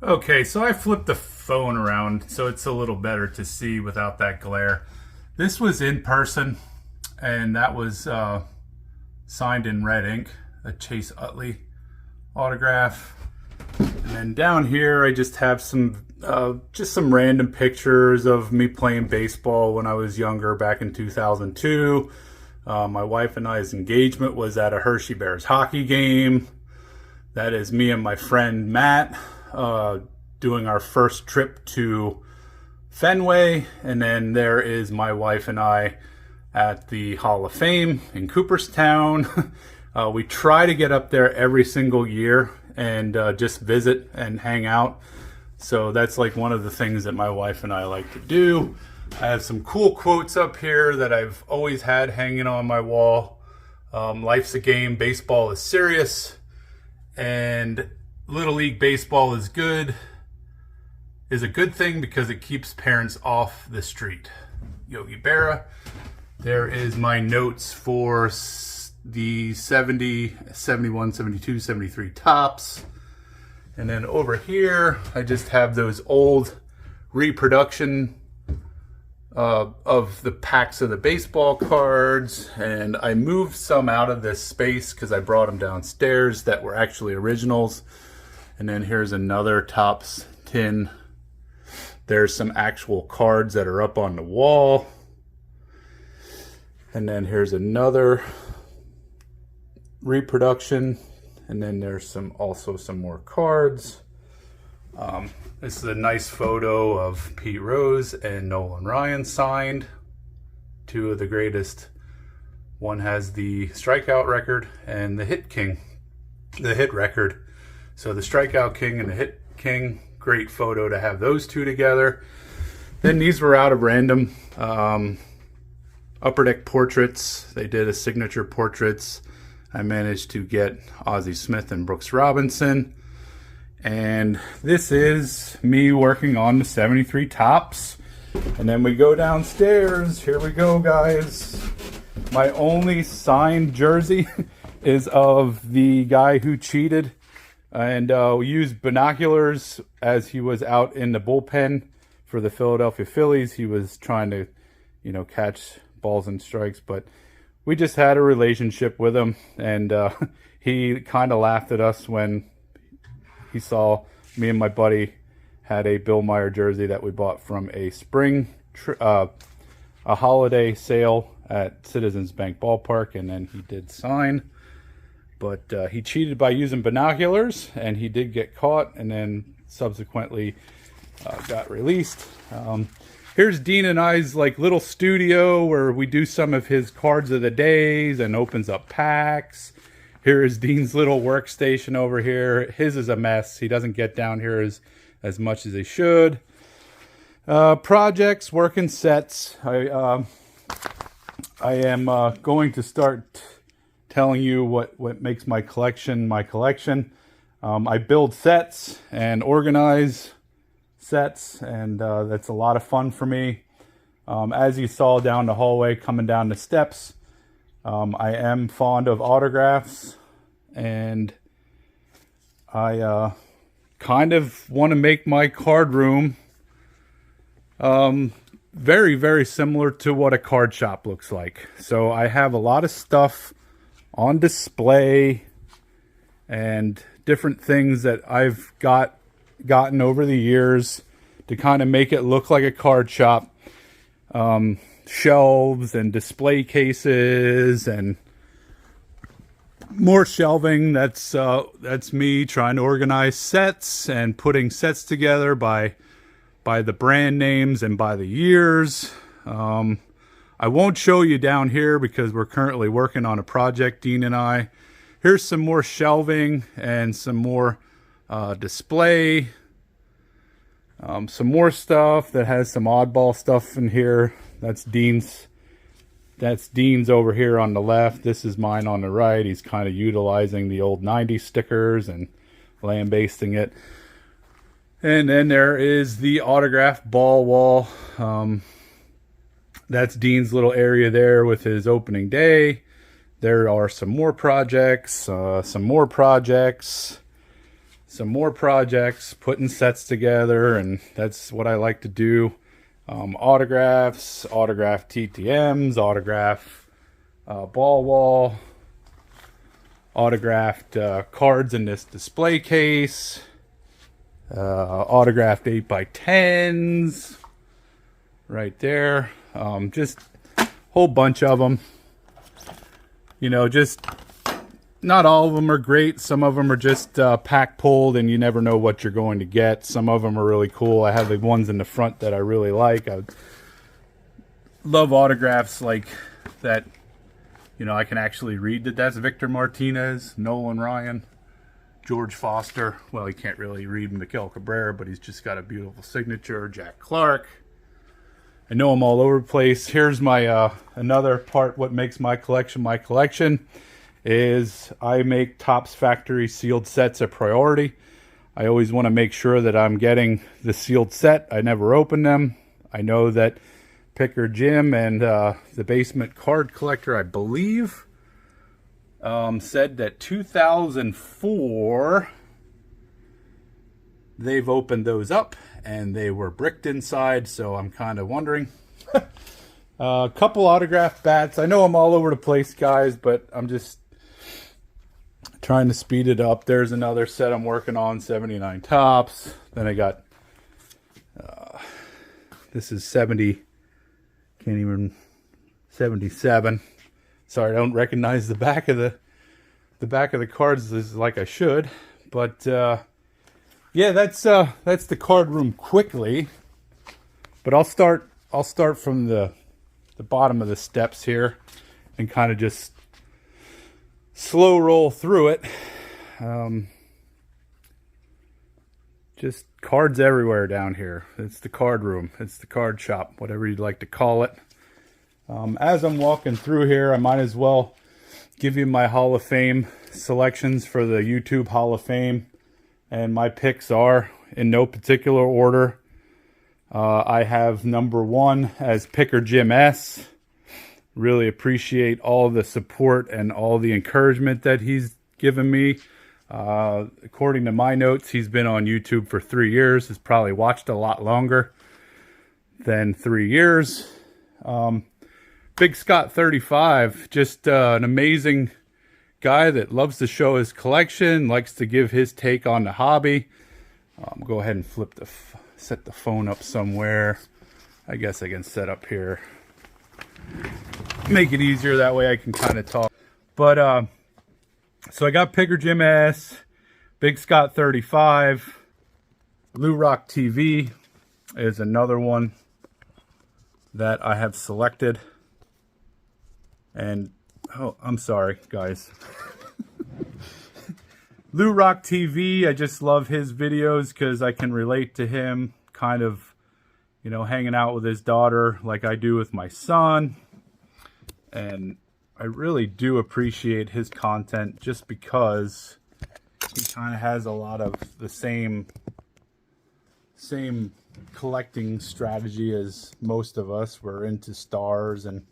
Okay, so I flipped the phone around so it's a little better to see without that glare. This was in person, and that was signed in red ink, a Chase Utley autograph. And then down here, I just have some random pictures of me playing baseball when I was younger, back in 2002. My wife and I's engagement was at a Hershey Bears hockey game. That is me and my friend Matt doing our first trip to Fenway. And then there is my wife and I at the Hall of Fame in Cooperstown. We try to get up there every single year and just visit and hang out. So that's like one of the things that my wife and I like to do. I have some cool quotes up here that I've always had hanging on my wall. Life's a game, baseball is serious, and Little League baseball is a good thing because it keeps parents off the street. Yogi Berra. There is my notes for the 70, 71, 72, 73 tops. And then over here, I just have those old reproduction of the packs of the baseball cards. And I moved some out of this space because I brought them downstairs that were actually originals. And then here's another Topps tin. There's some actual cards that are up on the wall. And then here's another reproduction. And then there's also some more cards. This is a nice photo of Pete Rose and Nolan Ryan signed. Two of the greatest. One has the strikeout record and the hit record. So the strikeout king and the hit king, great photo to have those two together. Then these were out of random. Upper Deck portraits. They did a signature portraits. I managed to get Ozzie Smith and Brooks Robinson. And this is me working on the 73 tops. And then we go downstairs. Here we go, guys. My only signed jersey is of the guy who cheated and we used binoculars as he was out in the bullpen for the Philadelphia Phillies. He was trying to, catch balls and strikes, but we just had a relationship with him, and he kind of laughed at us when he saw me and my buddy had a Bill Meyer jersey that we bought from a a holiday sale at Citizens Bank Ballpark, and then he did sign. But he cheated by using binoculars, and he did get caught, and then subsequently got released. Here's Dean and I's little studio where we do some of his cards of the days and opens up packs. Here is Dean's little workstation over here. His is a mess. He doesn't get down here as much as he should. Projects, working sets. I am going to start telling you what makes my collection. I build sets and organize sets, and that's a lot of fun for me. As you saw down the hallway coming down the steps, I am fond of autographs, and I kind of want to make my card room very, very similar to what a card shop looks like. So I have a lot of stuff on display and different things that I've gotten over the years to kind of make it look like a card shop. Shelves and display cases and more shelving. That's me trying to organize sets and putting sets together by the brand names and by the years. I won't show you down here because we're currently working on a project, Dean and I. Here's some more shelving and some more display. Some more stuff that has some oddball stuff in here. That's Dean's over here on the left. This is mine on the right. He's kind of utilizing the old 90s stickers and lambasting it. And then there is the autograph ball wall. That's Dean's little area there with his opening day. There are some more projects, some more projects, putting sets together, and that's what I like to do. Autographs, autograph TTMs, autograph ball wall, autographed cards in this display case, autographed 8x10s right there. Just a whole bunch of them. You know, just not all of them are great. Some of them are just pack pulled and you never know what you're going to get. Some of them are really cool. I have the ones in the front that I really like. I love autographs like that. You know, I can actually read that that's Victor Martinez, Nolan Ryan, George Foster. Well, you can't really read Miguel Cabrera, but he's just got a beautiful signature. Jack Clark. I know I'm all over the place. Here's my another part. What makes my collection is I make Topps Factory sealed sets a priority. I always want to make sure that I'm getting the sealed set. I never open them. I know that Picker Jim and the Basement Card Collector, I believe, said that 2004 they've opened those up and they were bricked inside, so I'm kind of wondering. A couple autographed bats. I know I'm all over the place, guys, but I'm just trying to speed it up. There's another set I'm working on, 79 Topps. Then I got this is 70, can't even, 77. Sorry, I don't recognize the back of the cards as like I should, but yeah, that's the card room quickly. But I'll start from the bottom of the steps here and kind of just slow roll through it. Just cards everywhere down here. It's the card room. It's the card shop, whatever you'd like to call it. As I'm walking through here, I might as well give you my Hall of Fame selections for the YouTube Hall of Fame. And my picks are in no particular order. I have number 1 as Picker Jim S. Really appreciate all the support and all the encouragement that he's given me. According to my notes, he's been on YouTube for 3 years. He's probably watched a lot longer than 3 years. Big Scott 35, just an amazing guy that loves to show his collection, likes to give his take on the hobby. Go ahead and set the phone up somewhere. I guess I can set up here. Make it easier, that way I can kind of talk. But so I got Picker Jim S, Big Scott 35, Lou Rock TV is another one that I have selected. And oh, I'm sorry, guys. Lou Rock TV, I just love his videos because I can relate to him, kind of, you know, hanging out with his daughter like I do with my son. And I really do appreciate his content just because he kind of has a lot of the same collecting strategy as most of us. We're into stars and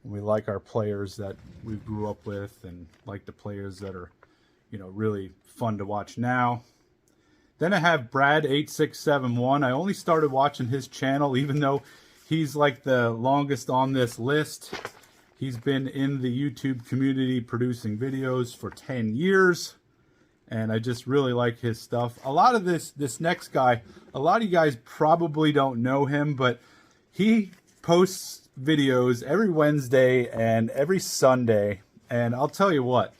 we like our players that we grew up with and like the players that are, you know, really fun to watch now. Then I have Brad8671. I only started watching his channel, even though he's like the longest on this list. He's been in the YouTube community producing videos for 10 years. And I just really like his stuff. A lot of this next guy, a lot of you guys probably don't know him, but he posts videos every Wednesday and every Sunday. And I'll tell you what,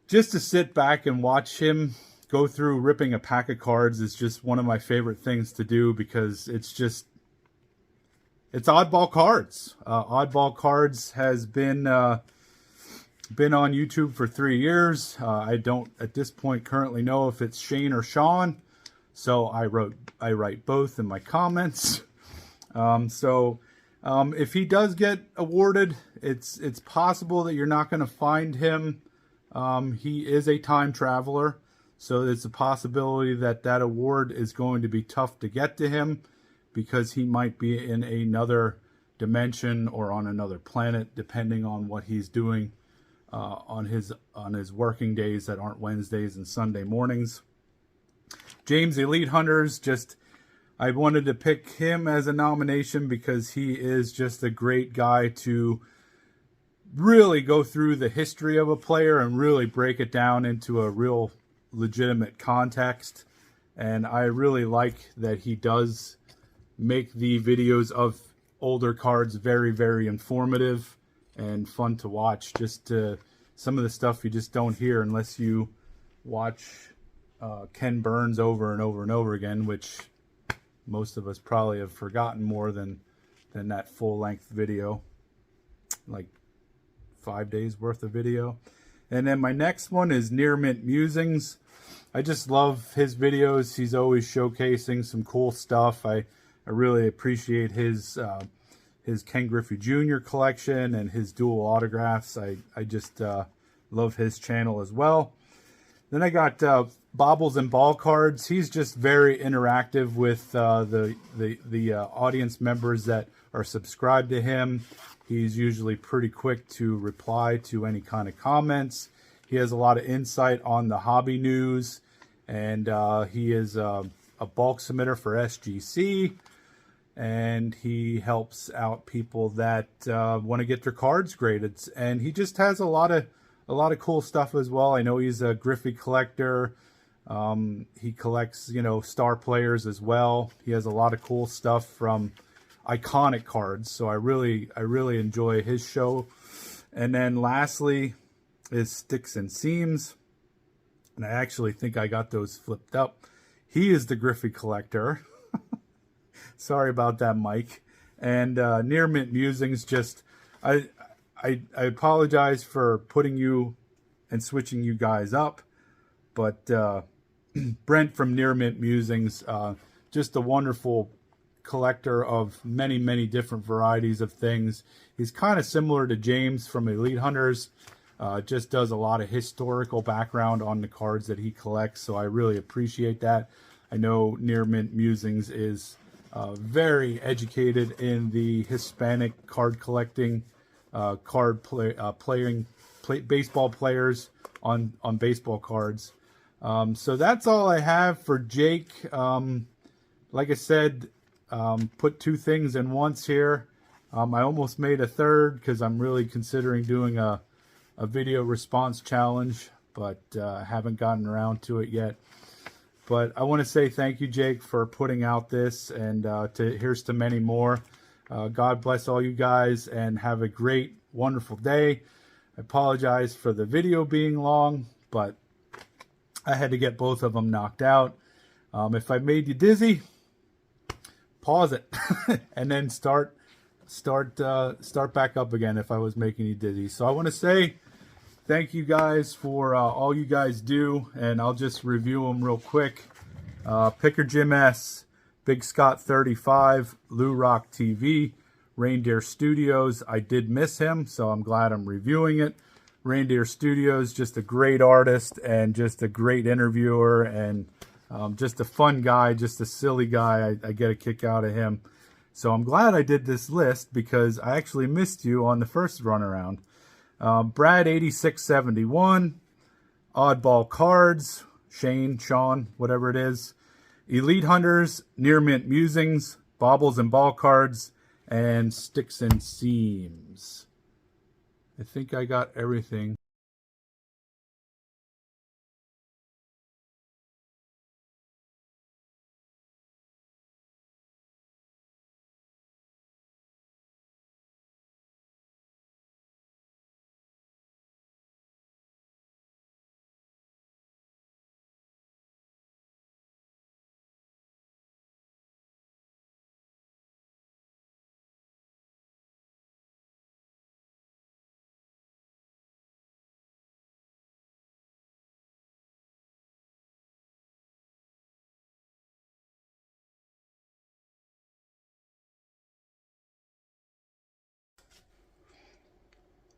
just to sit back and watch him go through ripping a pack of cards is just one of my favorite things to do, because it's oddball cards. Oddball Cards has been on YouTube for 3 years. I don't at this point currently know if it's Shane or Sean, so I write both in my comments. If he does get awarded, it's possible that you're not going to find him. He is a time traveler, so it's a possibility that that award is going to be tough to get to him, because he might be in another dimension or on another planet, depending on what he's doing on his working days that aren't Wednesdays and Sunday mornings. James Elite Hunters, just I wanted to pick him as a nomination because he is just a great guy to really go through the history of a player and really break it down into a real legitimate context. And I really like that he does make the videos of older cards very, very informative and fun to watch. Just some of the stuff you just don't hear unless you watch Ken Burns over and over and over again, which most of us probably have forgotten more than that full-length video, like 5 days worth of video. And then my next one is Near Mint Musings. I just love his videos. He's always showcasing some cool stuff. I really appreciate his Ken Griffey Jr. collection and his dual autographs. I just love his channel as well. Then I got Baubles and Ball Cards. He's just very interactive with the audience members that are subscribed to him. He's usually pretty quick to reply to any kind of comments. He has a lot of insight on the hobby news, and he is a bulk submitter for SGC, and he helps out people that want to get their cards graded. And he just has a lot of cool stuff as well. I know he's a Griffey collector. He collects, star players as well. He has a lot of cool stuff from iconic cards, so I really enjoy his show. And then lastly is Sticks and Seams, and I actually think I got those flipped up. He is the Griffey collector. Sorry about that, Mike. And Near Mint Musings, just I apologize for putting you and switching you guys up, but Brent from Near Mint Musings, just a wonderful collector of many different varieties of things. He's kind of similar to James from Elite Hunters, just does a lot of historical background on the cards that he collects, so I really appreciate that. I know Near Mint Musings is very educated in the Hispanic card collecting, baseball players on baseball cards. So that's all I have for Jake. Like I said, put two things in once here. I almost made a third because I'm really considering doing a video response challenge, but I haven't gotten around to it yet. But I want to say thank you, Jake, for putting out this, and here's to many more. God bless all you guys, and have a great, wonderful day. I apologize for the video being long, but I had to get both of them knocked out. If I made you dizzy, pause it and then start back up again if I was making you dizzy. So I want to say thank you guys for all you guys do, and I'll just review them real quick. Picker Jim S, Big Scott 35, Lou Rock TV, Reindeer Studios. I did miss him, so I'm glad I'm reviewing it. Reindeer Studios, just a great artist and just a great interviewer, and just a fun guy, just a silly guy. I get a kick out of him. So I'm glad I did this list because I actually missed you on the first run around. Brad 8671, Oddball Cards, Sean, whatever it is, Elite Hunters, Near Mint Musings, Baubles and Ball Cards, and Sticks and Seams. I think I got everything.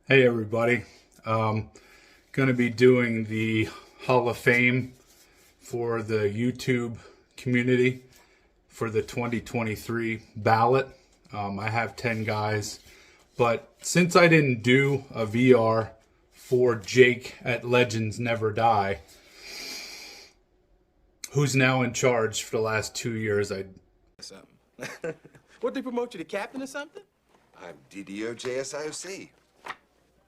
Hey everybody, going to be doing the Hall of Fame for the YouTube community for the 2023 ballot. I have 10 guys, but since I didn't do a VR for Jake at Legends Never Die, who's now in charge for the last 2 years. Something. What, they promote you to captain or something? I'm DDO JSIOC.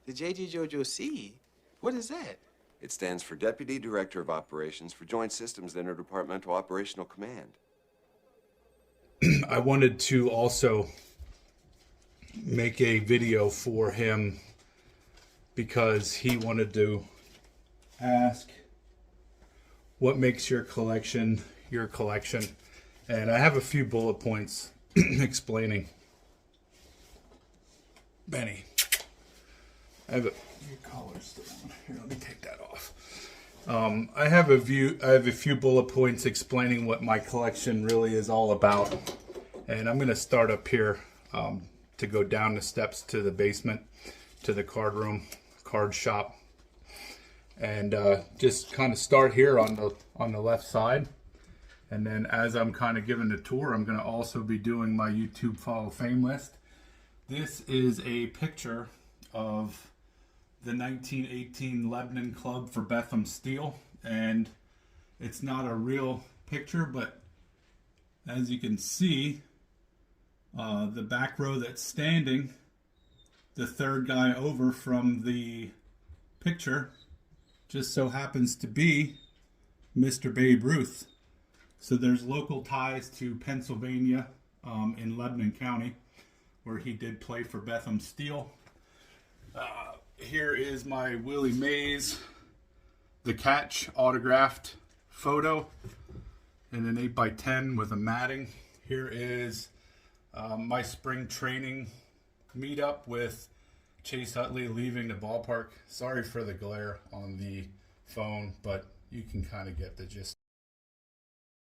The JGJOC? What is that? It stands for Deputy Director of Operations for Joint Systems Interdepartmental Operational Command. I wanted to also make a video for him because he wanted to ask what makes your collection your collection. And I have a few bullet points explaining. Benny, I have your collar's still on. Here, let me take that off. I have a few bullet points explaining what my collection really is all about. And I'm going to start up here to go down the steps to the basement, to the card room, card shop. And just kind of start here on the left side. And then as I'm kind of giving the tour, I'm going to also be doing my YouTube Hall of Fame list. This is a picture of the 1918 Lebanon Club for Bethlehem Steel. And it's not a real picture, but as you can see, the back row that's standing, the third guy over from the picture, just so happens to be Mr. Babe Ruth. So there's local ties to Pennsylvania in Lebanon County, where he did play for Bethlehem Steel. Here is my Willie Mays, the catch autographed photo in an 8x10 with a matting. Here is my spring training meetup with Chase Utley leaving the ballpark. Sorry for the glare on the phone, but you can kind of get the gist.